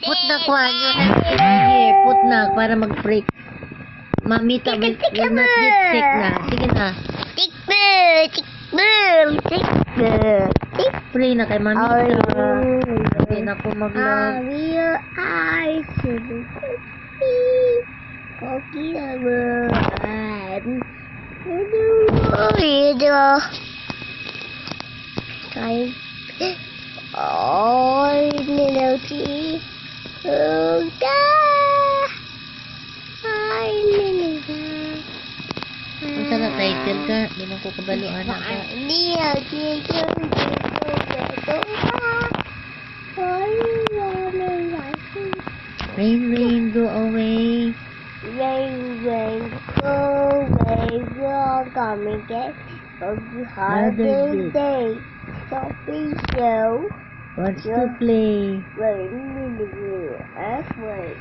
Put na kwan yun. Here, put na para mag-break. Mamita, will not get sick na. Sige na. Pray na kay Mamita. Hindi na po mag-love. Kung saan na title ka, di mo ko kabaluan na ka. Rain, rain, go away. Rain, rain, go away, we'll come again. Holiday day, shopping show. Wants to play. Rain, rain, rain,